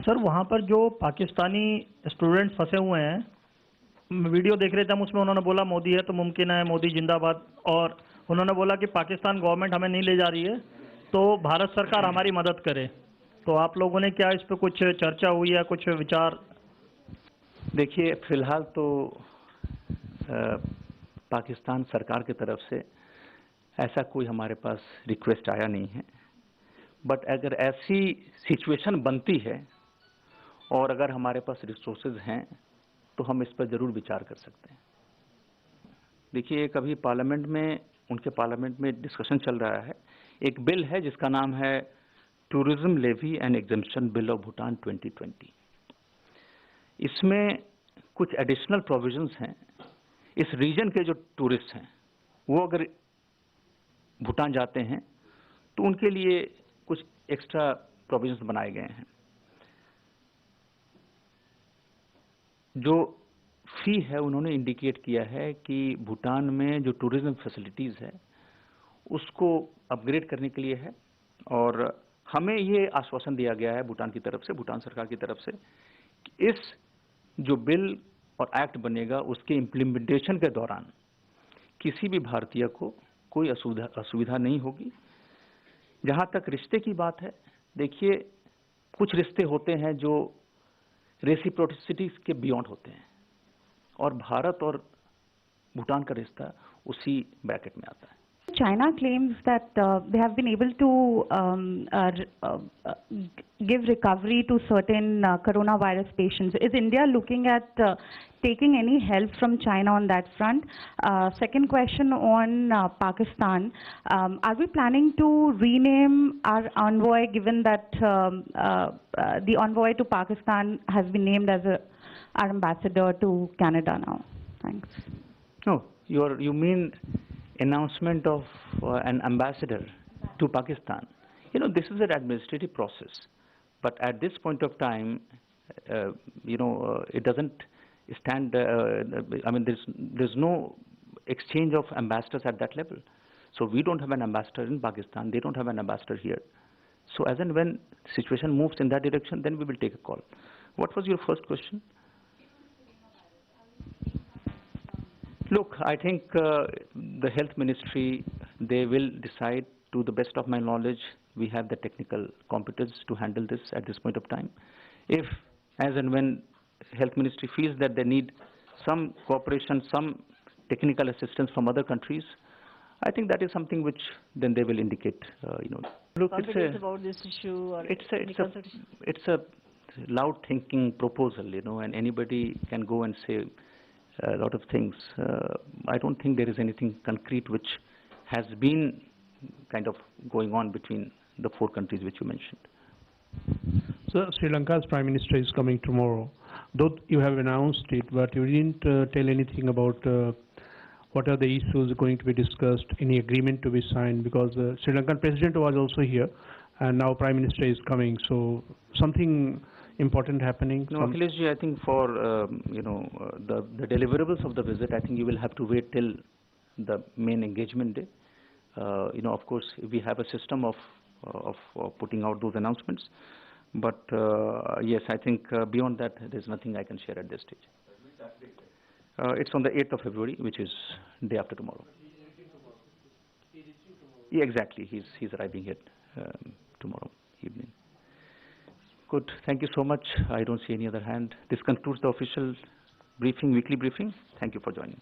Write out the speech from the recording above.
Sir वहाँ पर जो पाकिस्तानी स्टूडेंट्स फंसे हुए हैं, वीडियो देख रहे थे हम, उसमें उन्होंने बोला मोदी है तो मुमकिन है, मोदी जिंदाबाद, और उन्होंने बोला कि पाकिस्तान गवर्नमेंट हमें नहीं ले जा रही है तो भारत सरकार हमारी मदद करे। तो आप लोगों ने क्या इस पर कुछ चर्चा हुई है, कुछ विचार? देखिए, फिलहाल तो पाकिस्तान सरकार की तरफ से ऐसा कोई हमारे पास रिक्वेस्ट आया नहीं है, बट अगर ऐसी सिचुएशन बनती है और अगर हमारे पास रिसोर्सेज हैं तो हम इस पर ज़रूर विचार कर सकते हैं। देखिए, एक अभी पार्लियामेंट में, उनके पार्लियामेंट में डिस्कशन चल रहा है। एक बिल है जिसका नाम है tourism levy and exemption bill of Bhutan 2020। इसमें कुछ एडिशनल प्रोविजंस हैं। इस रीजन के जो टूरिस्ट हैं वो अगर भूटान जाते हैं तो उनके लिए कुछ एक्स्ट्रा प्रोविजंस बनाए गए हैं। जो फी है उन्होंने इंडिकेट किया है कि भूटान में जो टूरिज्म फैसिलिटीज़ है उसको अपग्रेड करने के लिए है, और हमें ये आश्वासन दिया गया है भूटान की तरफ से, भूटान सरकार की तरफ से, कि इस जो बिल और एक्ट बनेगा उसके इम्प्लीमेंटेशन के दौरान किसी भी भारतीय को कोई असुविधा नहीं होगी। जहाँ तक रिश्ते की बात है, देखिए कुछ रिश्ते होते हैं जो रेसिप्रोसिटी के बियॉन्ड होते हैं, और भारत और भूटान का रिश्ता उसी ब्रैकेट में आता है। China claims that they have been able to give recovery to certain coronavirus patients. Is India looking at taking any help from China on that front? Second question on Pakistan. Are we planning to rename our envoy, given that the envoy to Pakistan has been named as our ambassador to Canada now? Thanks. No, you mean announcement of an ambassador to Pakistan. You know, this is an administrative process, but at this point of time, it doesn't stand. I mean, there's no exchange of ambassadors at that level. So we don't have an ambassador in Pakistan. They don't have an ambassador here. So as and when situation moves in that direction, then we will take a call. What was your first question? Look, I think the health ministry, they will decide. To the best of my knowledge, we have the technical competence to handle this at this point of time. If, as and when health ministry feels that they need some cooperation, some technical assistance from other countries, I think that is something which then they will indicate. Look, about this issue, or it's a loud thinking proposal, and anybody can go and say a lot of things. I don't think there is anything concrete which has been kind of going on between the four countries which you mentioned. So Sri Lanka's Prime Minister is coming tomorrow. Though you have announced it, but you didn't tell anything about what are the issues going to be discussed, any agreement to be signed, because Sri Lankan President was also here and now Prime Minister is coming. So something important happening? No, Akhileshji, I think for the deliverables of the visit, I think you will have to wait till the main engagement day. Of course, we have a system of putting out those announcements, but yes, I think beyond that, there's nothing I can share at this stage. It's on the 8th of February, which is day after tomorrow. Yeah, exactly. He's arriving here tomorrow evening. Good. Thank you so much. I don't see any other hand. This concludes the official briefing, weekly briefing. Thank you for joining.